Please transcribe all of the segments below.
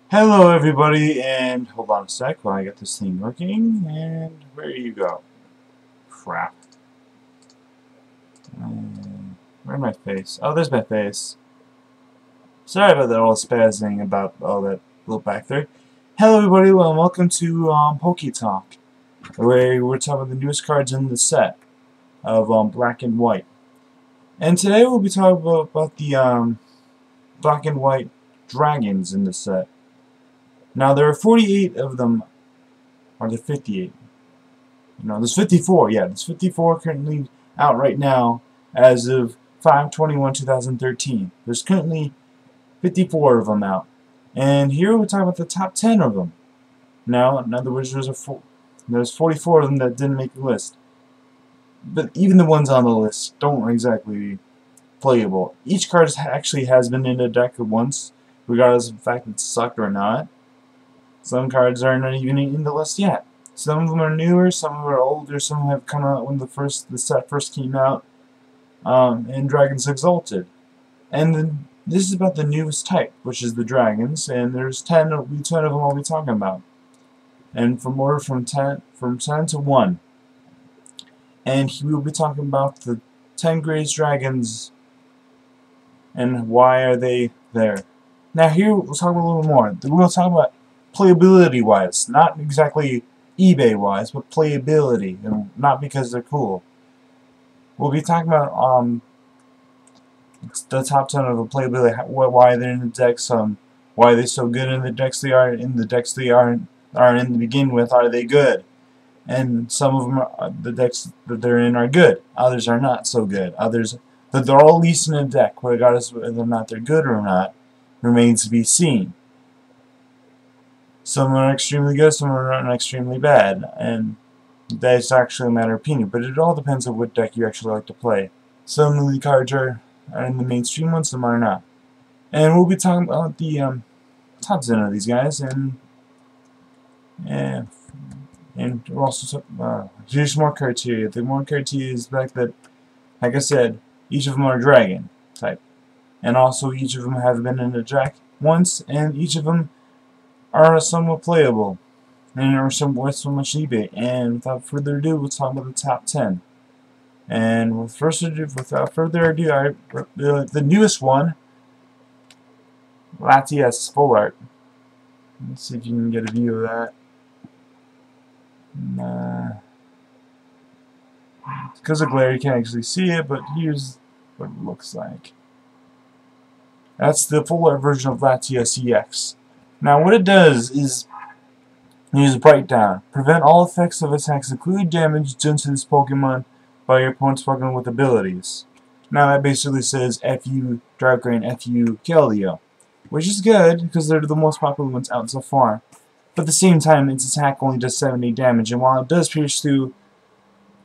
Hello everybody, and hold on a sec while I get this thing working, and where you go? Crap. Where's my face? Oh, there's my face. Sorry about that all spazzing about all that little back there. Hello everybody, well, welcome to Poke Talk, where we're talking about the newest cards in the set of Black and White. And today we'll be talking about the Black and White dragons in the set. Now there are 48 of them, or there 58? No, there's 54, yeah, there's 54 currently out right now as of 5/21/2013. There's currently 54 of them out. And here we're talking about the top 10 of them. Now, in other words, there's 44 of them that didn't make the list. But even the ones on the list don't exactly playable. Each card actually has been in the deck once, regardless of the fact that it sucked or not. Some cards are not even in the list yet. Some of them are newer, some of them are older, some of them have come out when the set first came out, and Dragons Exalted. And this is about the newest type, which is the Dragons, and there's 10 of them I'll be talking about. And from 10 to 1. And we will be talking about the 10 greatest dragons and why are they there. Now here we'll talk a little more. We'll talk about playability wise, not exactly eBay wise, but playability, and not because they're cool. We'll be talking about the top 10 of the playability, why they're in the decks, why they're so good in the decks they are, in the decks they aren't in to begin with, are they good? And some of them, the decks that they're in are good, others are not so good. Others, that they're all at least in a deck, regardless of whether or not they're good or not, remains to be seen. Some are extremely good, some are extremely bad, and that's actually a matter of opinion, but it all depends on what deck you actually like to play. Some of the cards are in the mainstream ones, some are not. And we'll be talking about the top 10 of these guys, and we'll also here's more criteria. The more criteria is the fact that, like I said, each of them are dragon type, and also each of them have been in a deck once, and each of them are somewhat playable, and are worth so much eBay. And without further ado, we'll talk about the top 10. And without further ado, the newest one, Latias Full Art. Let's see if you can get a view of that. Because of glare, you can't actually see it, but here's what it looks like. That's the full art version of Latias EX. Now, what it does is use a breakdown. Prevent all effects of attacks, including damage done to this Pokemon by your opponent's Pokemon with abilities. Now, that basically says F-U Darkrai and F-U Keldeo, which is good because they're the most popular ones out so far. But at the same time, its attack only does 70 damage, and while it does pierce through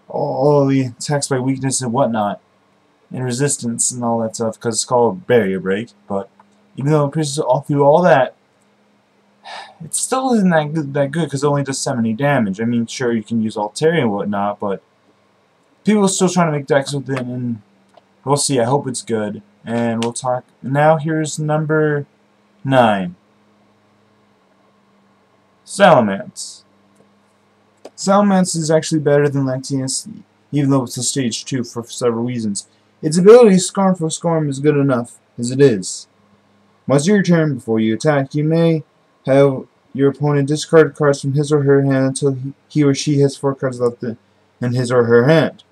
all the attacks by weakness and whatnot, and resistance and all that stuff, because it's called Barrier Break, but even though it pierces all through all that, it still isn't that good because it only does 70 damage. I mean, sure, you can use Altaria and whatnot, but people are still trying to make decks with it, and we'll see. I hope it's good. And we'll talk. Now, here's number 9. Salamence. Salamence is actually better than Latias, even though it's a stage 2 for several reasons. Its ability, Scorn for Scorn, is good enough, as it is. Once your turn, before you attack, you may have your opponent discard cards from his or her hand until he or she has 4 cards left in his or her hand.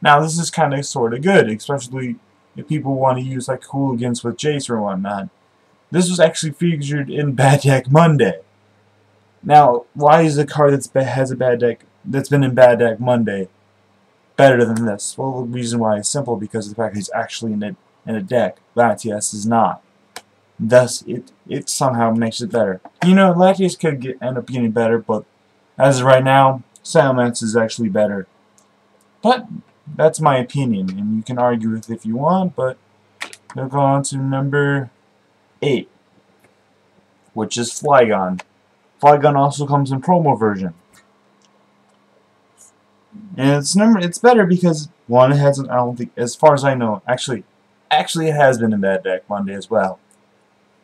Now, this is kind of sort of good, especially if people want to use like hooligans with Jace or whatnot. This was actually featured in Bad Deck Monday. Now, why is a card that's been in Bad Deck Monday better than this? Well, the reason why is simple, because of the fact that he's actually in a deck. Latias is not. Thus, it somehow makes it better. You know, Latias could end up getting better, but as of right now, Salamence is actually better. But that's my opinion, and you can argue with it if you want, but we'll go on to number 8. which is Flygon. Flygon also comes in promo version. And it's better because one, it hasn't, I don't think, as far as I know, actually it has been in Bad Deck Monday as well.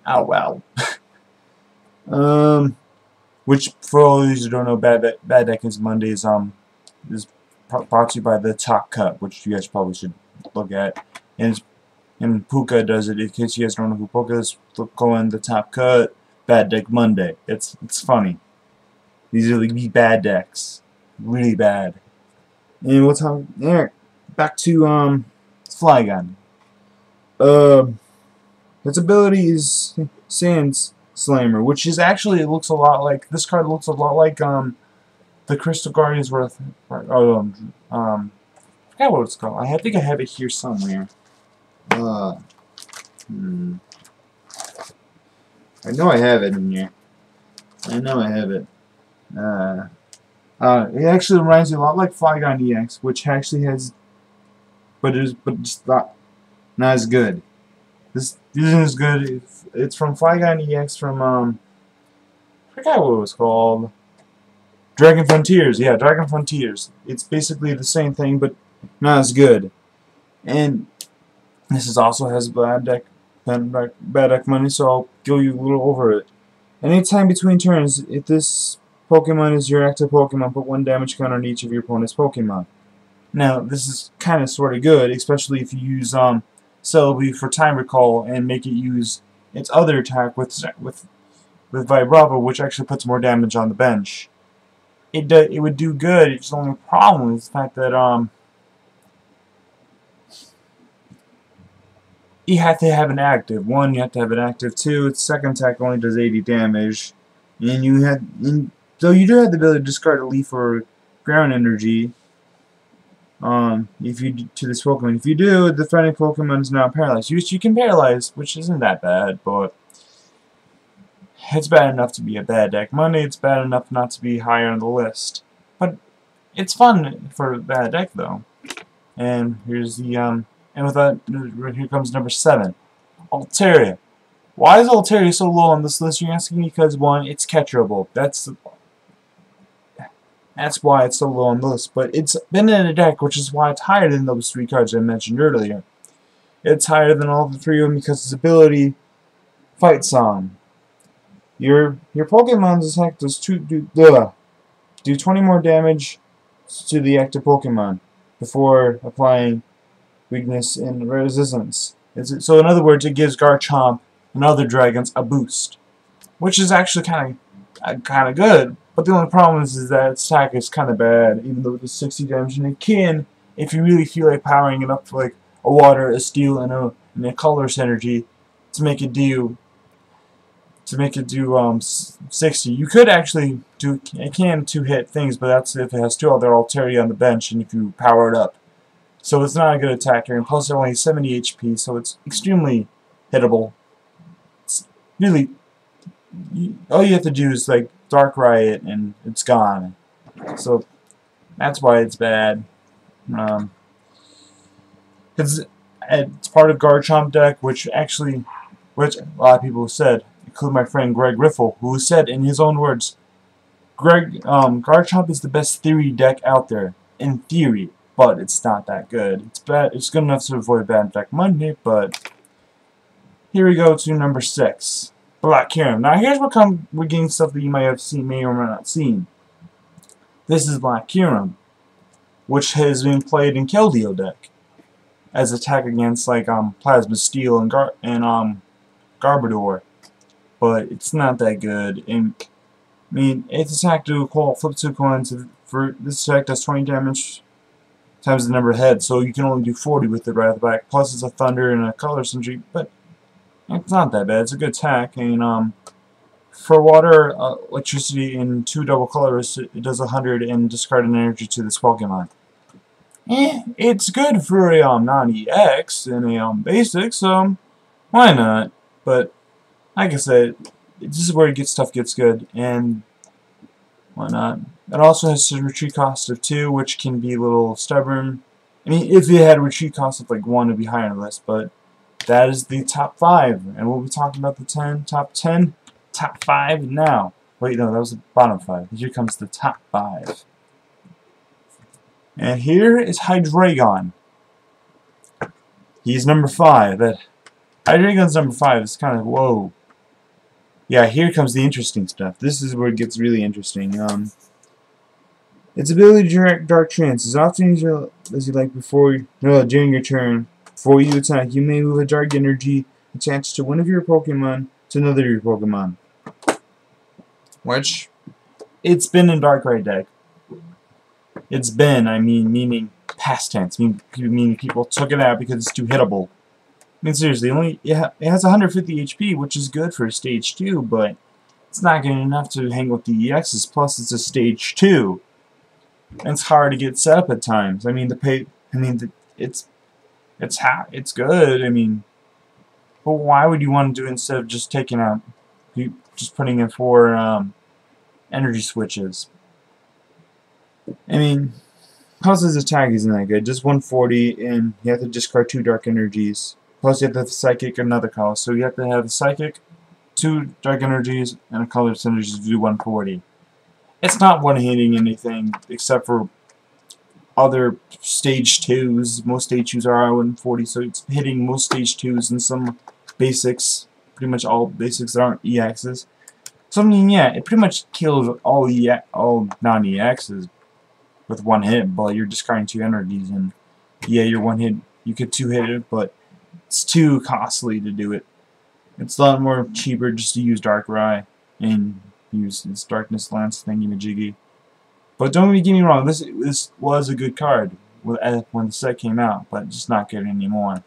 Oh well. Which for all those who don't know, Bad Deck is Mondays is brought to you by the Top Cut, which you guys probably should look at. And Puka does it. In case you guys don't know who Puka is, go in the Top Cut Bad Deck Monday. It's funny. These are the bad decks, really bad. And we'll talk there. Back to Flygon. Its ability is Sand Slammer, which is actually, it looks a lot like, this card looks a lot like the Crystal Guardians worth. I forgot what it's called. I think I have it here somewhere. I know I have it in here. I know I have it. It actually reminds me a lot like Flygon EX, which actually has, but it's not as good. This isn't as good. It's from Flygon EX from I forgot what it was called. Dragon Frontiers. Yeah, Dragon Frontiers. It's basically the same thing, but not as good. And this is also has bad deck money, so I'll go you a little over it. Anytime between turns, if this Pokemon is your active Pokemon, put 1 damage counter on each of your opponent's Pokemon. Now, this is kind of sort of good, especially if you use Celebi for Time Recall and make it use its other attack with Vibrava, which actually puts more damage on the bench. It would do good. Its only problem is the fact that you have to have an active. One, you have to have an active. Two, its second attack only does 80 damage, and so you do have the ability to discard a leaf or ground energy. If you to this Pokemon, if you do, the threatening Pokemon is now paralyzed. You can paralyze, which isn't that bad, but it's bad enough to be a Bad Deck Monday. It's bad enough not to be higher on the list, but it's fun for a bad deck though. And here's the and with that, here comes number 7, Altaria. Why is Altaria so low on this list? You're asking? Because one, it's catcherable. That's why it's so low on the list. But it's been in a deck, which is why it's higher than those 3 cards I mentioned earlier. It's higher than all the 3 of them because its ability, Fight Song. Your Pokemon's attack does 20 more damage to the active Pokemon before applying weakness and resistance. So in other words, it gives Garchomp and other dragons a boost, which is actually kind of good. But the only problem is that its attack is kind of bad, even though it does 60 damage. And it can, if you really feel like powering it up to like a water, a steel, and a color synergy to make it do 60. You could actually do it can 2-hit things, but that's if it has 2 other Altaria on the bench and if you power it up. So it's not a good attacker, and plus it only has 70 HP, so it's extremely hittable. It's really all you have to do is like Dark Riot and it's gone. So that's why it's bad. It's part of Garchomp deck, which a lot of people have said, including my friend Greg Riffle, who said in his own words, Garchomp is the best theory deck out there, in theory, but it's not that good. It's bad. It's good enough to avoid Bad Deck Monday, but here we go to number 6, Black Kyurem. Now here's where we're getting stuff that you might have seen, may or may not seen. This is Black Kyurem, which has been played in Keldeo deck as attack against like Plasma Steel and Garbodor. But it's not that good. And I mean, its attack to flip 2 coins. For this attack does 20 damage times the number of heads, so you can only do 40 with it right at the back. Plus, it's a thunder and a color synergy, but it's not that bad. It's a good attack. And for water, electricity, and 2 double colors, it does 100 and discard an energy to this Pokemon. It's good for a non-EX and a basic, so why not? But like I said, this is where stuff gets good, and why not? It also has a retreat cost of 2, which can be a little stubborn. I mean, if it had a retreat cost of like 1, it'd be higher on the list, but that is the top 5, and we'll be talking about the top 10 top 5 now. Wait, no, that was the bottom 5. Here comes the top 5. And here is Hydreigon. He's number 5. But Hydreigon's number 5 is kind of, whoa. Yeah, here comes the interesting stuff. This is where it gets really interesting. Its ability to direct Dark Trance is often used as you like during your turn. Before you attack, you may move a Dark Energy attached to one of your Pokemon to another of your Pokemon. Which, it's been in Darkrai deck. It's been, meaning past tense. Meaning people took it out because it's too hittable. I mean, seriously, it has 150 HP, which is good for a Stage 2, but it's not good enough to hang with the EXs, plus it's a Stage 2. And it's hard to get set up at times. It's good, but why would you want to do it instead of just taking out, just putting in 4 energy switches? Plus his attack isn't that good, just 140, and you have to discard 2 dark energies. Plus you have to have the Psychic and another color, so you have to have the Psychic, 2 dark energies, and a color energies to do 140. It's not one-hitting anything, except for other Stage 2s. Most Stage 2s are 140, so it's hitting most Stage 2s and some basics. Pretty much all basics that aren't EXs. So yeah, it pretty much kills all non-EXs with 1 hit, but you're discarding 2 energies, and yeah, you're 1 hit. You could 2-hit it, but it's too costly to do it. It's a lot more cheaper just to use Darkrai and use this Darkness Lance thingy-majiggy. But don't get me wrong, this was a good card when the set came out, but just not good anymore.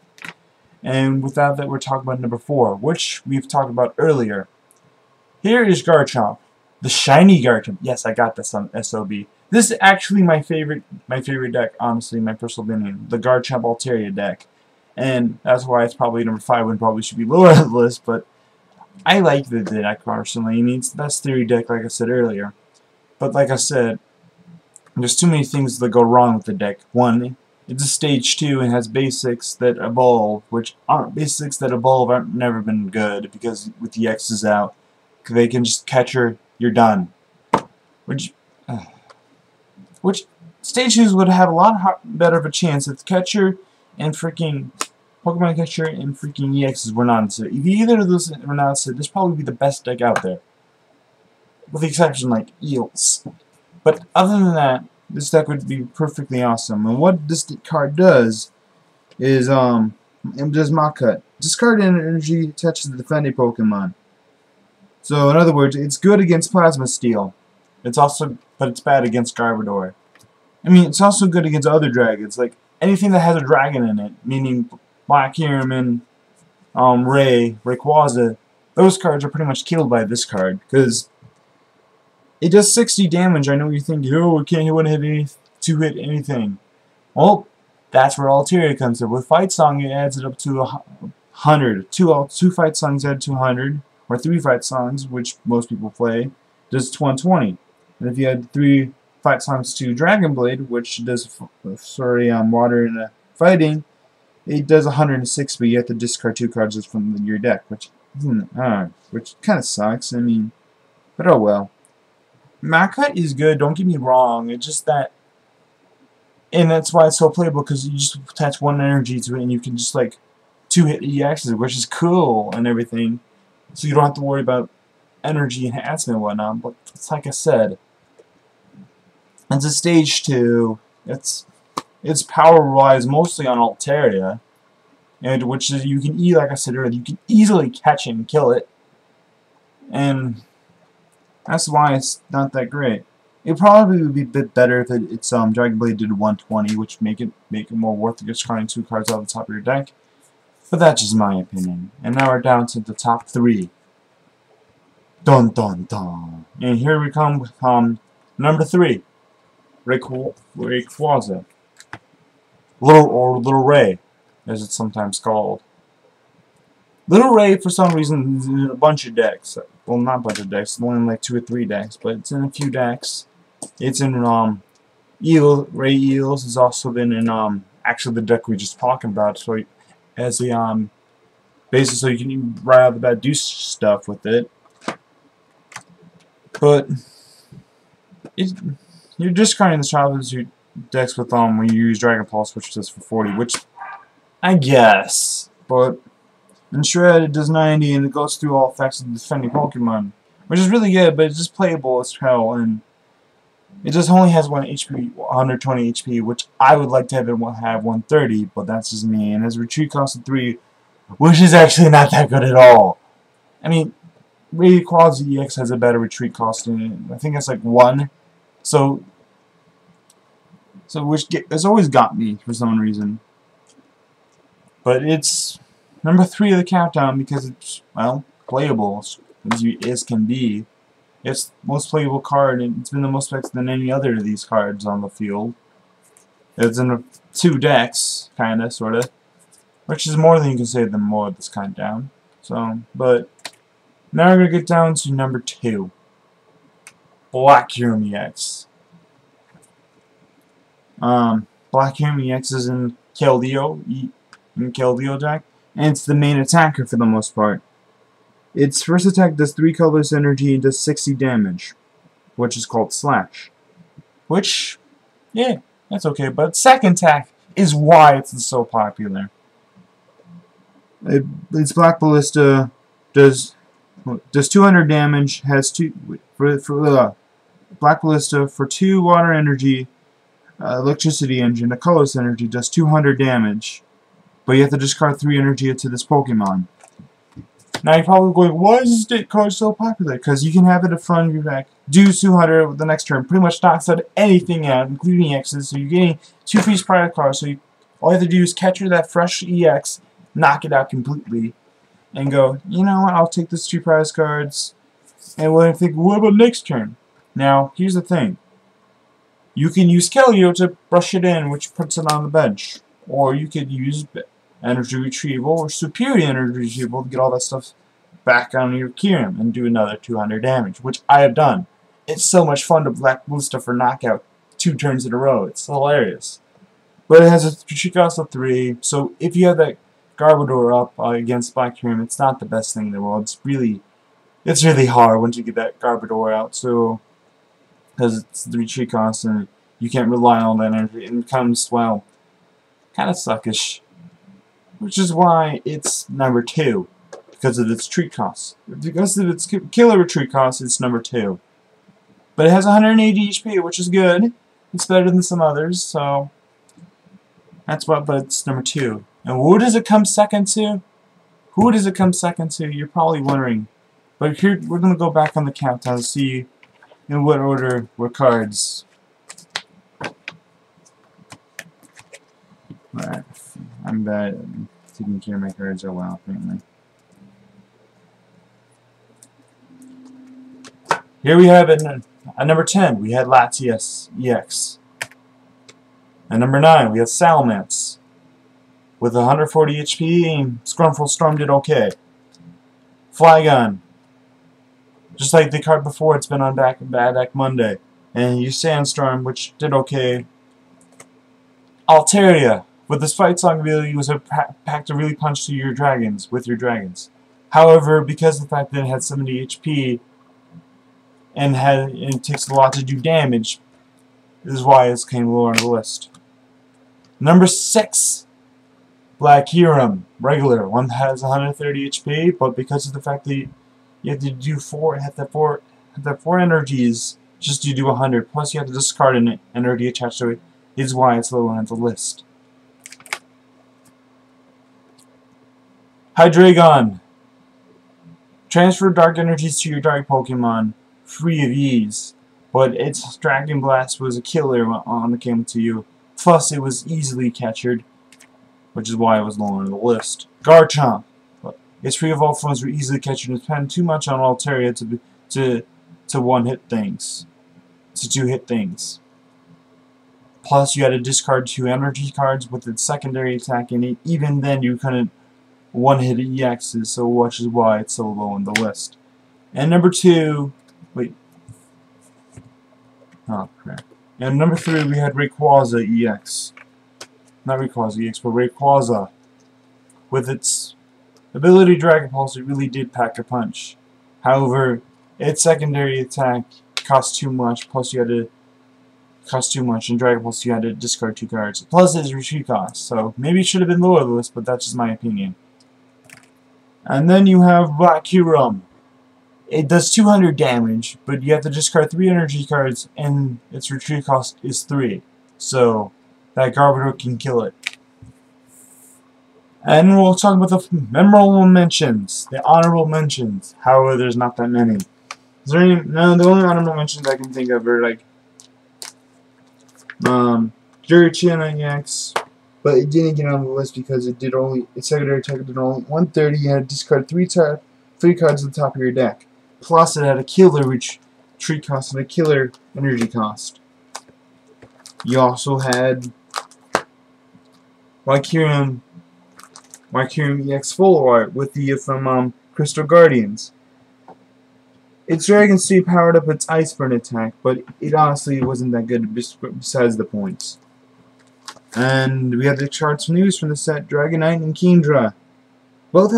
And without that, we're talking about number 4, which we've talked about earlier. Here is Garchomp, the shiny Garchomp. Yes, I got this on SOB. This is actually my favorite deck, honestly, my personal opinion, the Garchomp Altaria deck. And that's why it's probably number 5 when probably should be lower on the list, but I like the deck personally. It's the best theory deck, like I said earlier. But like I said, there's too many things that go wrong with the deck. 1, it's a Stage 2 and has basics that evolve, which aren't basics that evolve aren't never been good, because with the X's out, they can just catcher, you're done. Which Stage 2s would have a lot better of a chance if catcher and freaking Pokemon Catcher and freaking EXs were not set. If either of those were not set, this probably be the best deck out there. With the exception like Eels. But other than that, this deck would be perfectly awesome. And what this card does is it does Mach Cut. Discard energy attached to the defending Pokemon. So in other words, it's good against Plasma Steel. But it's bad against Garbodor. It's also good against other dragons, like anything that has a dragon in it, meaning Black Heron, Rayquaza. Those cards are pretty much killed by this card, because it does 60 damage. I know you're thinking, oh, it can't hit 2-hit anything. Well, that's where Altaria comes in. With Fight Song, it adds it up to 100. Two Fight Songs add to 100, or 3 Fight Songs, which most people play, does 120. And if you add 3 Fight Songs to Dragon Blade, which does water and fighting, it does 106, but you have to discard 2 cards from your deck, which kind of sucks. But oh well. Mach Cut is good, don't get me wrong. It's just that, and that's why it's so playable, because you just attach 1 energy to it, and you can just like 2-hit EXs, which is cool and everything. So you don't have to worry about energy enhancement and whatnot. But it's like I said, it's a Stage 2. Its power relies mostly on Altaria, and which is like I said earlier, you can easily catch it and kill it, and that's why it's not that great. It probably would be a bit better if its Dragon Blade did 120, which make it more worth it discarding 2 cards off the top of your deck. But that's just my opinion. And now we're down to the top 3. Dun dun dun. And here we come with number 3, Rayquaza. Little Ray, as it's sometimes called. Little Ray, for some reason, is in a bunch of decks. Well, not a bunch of decks, only like 2 or 3 decks, but it's in a few decks. It's in Ray Eels has also been in actually the deck we just talking about. So as the basically, so you can right out of the bat do stuff with it. But you're discarding the top of your decks with when you use Dragon Pulse, which does for 40, which I guess. But in Shred it does 90 and it goes through all effects of the defending Pokemon, which is really good, but it's just playable as hell, and it just only has 120 HP, which I would like to have it have 130, but that's just me. And has a retreat cost of 3, which is actually not that good at all. I mean, Rayquaza EX has a better retreat cost in it. I think it's like 1. So which has always got me for some reason. But it's number 3 of the countdown because it's, well, playable as can be. It's the most playable card, and it's been the most effective than any other of these cards on the field. It's in 2 decks, kinda, sorta. Which is more than you can say than more of this countdown. So, but now we're gonna get down to number 2. Black Kyurem EX. Black Kyurem EX is in Keldeo deck, and it's the main attacker for the most part. Its first attack does 3 colors energy and does 60 damage, which is called Slash. Which, yeah, that's okay, but second attack is why it's so popular. Its Black Ballista does 200 damage, has Black Ballista for 2 water energy, electricity engine, a colorless energy, does 200 damage, but you have to discard 3 energy into this Pokemon. Now you're probably going, why is this card so popular? Because you can have it in front of your deck, do 200 with the next turn, pretty much knocks out anything out, including X's, so you're getting 2 free product cards, so all you have to do is capture that fresh EX, knock it out completely, and go, you know what, I'll take these 2 prize cards, and what about next turn? Now, here's the thing. You can use Keldeo to brush it in, which puts it on the bench. Or you could use Energy Retrieval or Superior Energy Retrieval to get all that stuff back on your Kyurem and do another 200 damage, which I have done. It's so much fun to Black Ballista for knockout 2 turns in a row. It's hilarious. But it has a retreat cost of 3, so if you have that Garbodor up against Black Kyurem, it's not the best thing in the world. It's really hard once you get that Garbodor out, so because it's the retreat cost and you can't rely on that energy. It becomes, well, kind of suckish, which is why it's number 2 because of its retreat cost. Because of its killer retreat cost, it's number 2. But it has 180 HP, which is good. It's better than some others, so that's what. But it's number 2. And who does it come second to? Who does it come second to? You're probably wondering. But here we're gonna go back on the countdown to see in what order were cards. Alright, I'm bad at taking care of my cards. Oh well, apparently. Here we have it at number 10. We had Latias EX. At number 9, we have Salamence with 140 HP. Scrumful Storm did okay. Flygon, just like the card before, it's been on Bad Deck Monday. And you Sandstorm, which did okay. Altaria, with this Fight Song ability, was a pack to really punch to your dragons, with your dragons. However, because of the fact that it had 70 HP, and it takes a lot to do damage, this is why it came lower on the list. Number 6, Black Kyurem, regular. One has 130 HP, but because of the fact that you have to do 4 energies just to do 100. Plus, you have to discard an energy attached to it. Is why it's low on the list. Hydreigon. Transfer dark energies to your dark Pokemon, free of ease. But its Dragon Blast was a killer when it came to you. Plus, it was easily captured, which is why it was low on the list. Garchomp. Its free evolved forms were easily captured and depend too much on Altaria to one-hit things. To two-hit things. Plus, you had to discard 2 energy cards with its secondary attack, and even then you couldn't one-hit EXs, so which is why it's so low on the list. And number 2, wait. Oh, crap. And number 3, we had Rayquaza EX. Not Rayquaza EX, but Rayquaza. With its ability Dragon Pulse, it really did pack a punch. However, its secondary attack cost too much, plus you had to and Dragon Plus you had to discard 2 cards. Plus its retreat cost, so maybe it should have been lower on the list, but that's just my opinion. And then you have Black Huron. It does 200 damage, but you have to discard 3 energy cards, and its retreat cost is 3. So that Garbodor can kill it. And we'll talk about the memorable mentions, the honorable mentions. However, there's not that many. Is there any? No, the only honorable mentions I can think of are like Giratina EX, but it didn't get on the list because its secondary attack did only 130. You had to discard 3 cards at the top of your deck. Plus, it had a killer retreat cost and a killer energy cost. You also had Lycurium EX Full Art with the from Crystal Guardians. Its Dragon Seed powered up its Iceburn attack, but it honestly wasn't that good besides the points. And we have the charts news from the set Dragonite and Kingdra. Both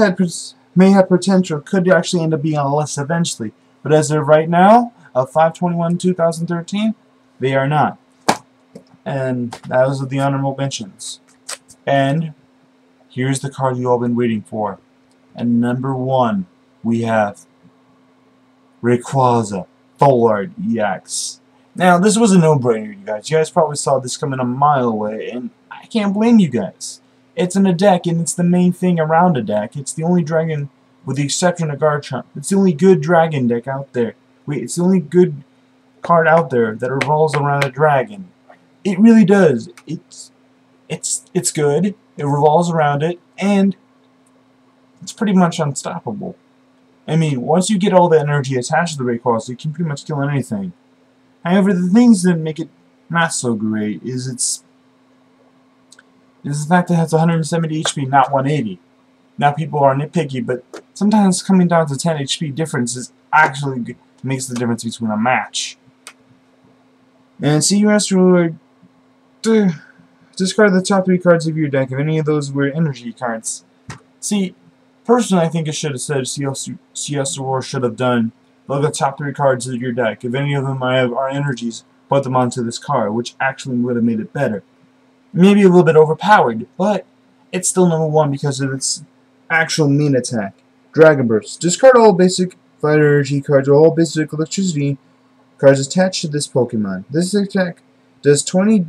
may have potential, could actually end up being on the list eventually, but as of right now, of 5/21/2013, they are not. And those are the honorable mentions. And here's the card you all been waiting for. And number 1, we have Rayquaza Full Art EX. Now, this was a no-brainer, you guys. You guys probably saw this coming a mile away, and I can't blame you guys. It's in a deck, and it's the main thing around a deck. It's the only dragon, with the exception of Garchomp. It's the only good dragon deck out there. Wait, it's the only good card out there that revolves around a dragon. It really does. It's good. It revolves around it, and it's pretty much unstoppable. I mean, once you get all the energy attached to the Rayquaza, you can pretty much kill anything. However, the things that make it not so great is the fact that it has 170 HP, not 180. Now people are nitpicky, but sometimes coming down to 10 HP difference is actually makes the difference between a match. And see, you asked to discard the top 3 cards of your deck if any of those were energy cards. See, personally, I think it should have said CS War should have done. Look at the top 3 cards of your deck. If any of them are energies, put them onto this card, which actually would have made it better. Maybe a little bit overpowered, but it's still number 1 because of its actual main attack. Dragon Burst. Discard all basic fire energy cards or all basic electricity cards attached to this Pokemon. This attack does 60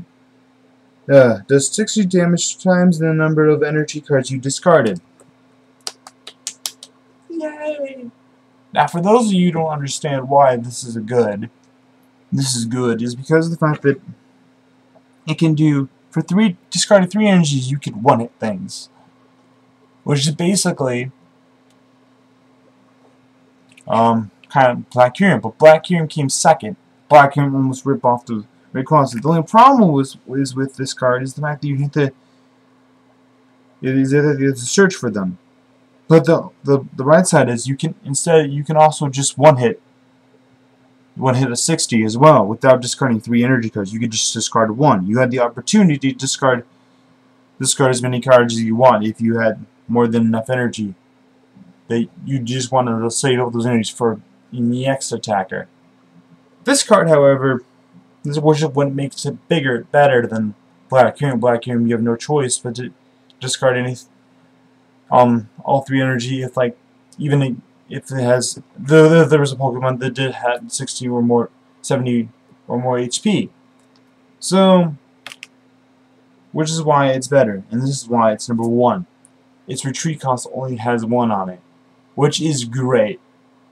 damage times the number of energy cards you discarded. Yay! Now, for those of you who don't understand why this is good, is because of the fact that it can do, for discarding 3 energies, you can one-hit things. Which is basically, kind of Black Huron, but Black Huron came second. Black Huron almost ripped off the Rayquaza. The only problem is with this card is the fact that you have to search for them. But the right side is you can also just one hit a 60 as well without discarding 3 energy cards. You could just discard 1. You had the opportunity to discard as many cards as you want if you had more than enough energy. That you just wanted to save up those energies for an EX attacker. This card, however, this is what makes it better than Black Huron. Black Huron, you have no choice but to discard all 3 energy. If even if it has there was a Pokemon that did have 60 or more, 70 or more HP. So, which is why it's better, and this is why it's number 1. Its retreat cost only has 1 on it, which is great.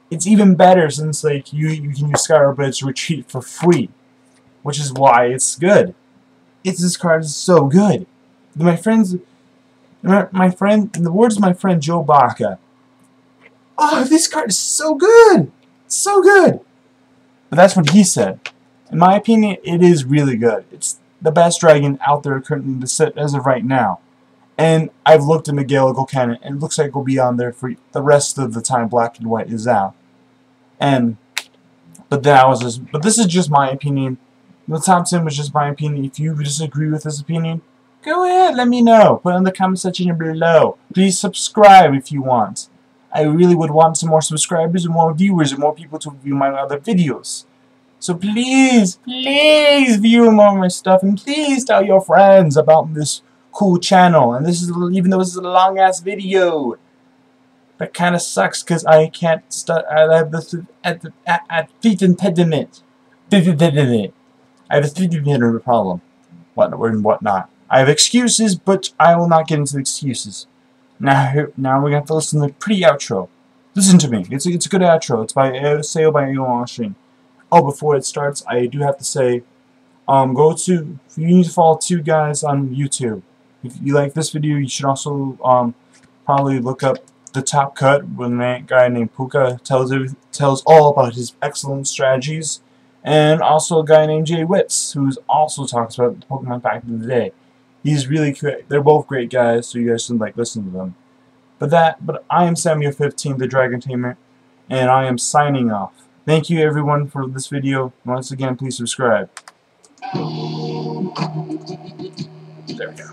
It's even better since you can use Skyrblades to retreat for free, which is why it's good. This card is so good. My friend, in the words of my friend Joe Baca, oh, this card is so good, so good. But that's what he said. In my opinion, it is really good. It's the best dragon out there currently in the set as of right now. And I've looked in the Galago canon, and it looks like it will be on there for the rest of the time Black and White is out. But this is just my opinion. The top 10 was just my opinion. If you disagree with this opinion, go ahead, let me know. Put it in the comment section below. Please subscribe if you want. I really would want some more subscribers and more viewers and more people to view my other videos. So please, please view more of my stuff, and please tell your friends about this cool channel. And this is, even though this is a long ass video, that kind of sucks because I can't I have this at feet impediment. I have a feet impediment problem. Whatnot. I have excuses, but I will not get into the excuses. Now we're gonna have to listen to the pretty outro. Listen to me. It's a good outro. It's by Sail by Washing. Oh, before it starts, I do have to say, you need to follow two guys on YouTube. If you like this video, you should also probably look up The Top Cut, when a guy named Puka tells all about his excellent strategies, and also a guy named Jay Witz, who also talks about Pokemon back in the day. He's really great. They're both great guys, so you guys should listen to them. But I am Samuel15, the Dragon Tamer, and I am signing off. Thank you everyone for this video. Once again, please subscribe. There we go.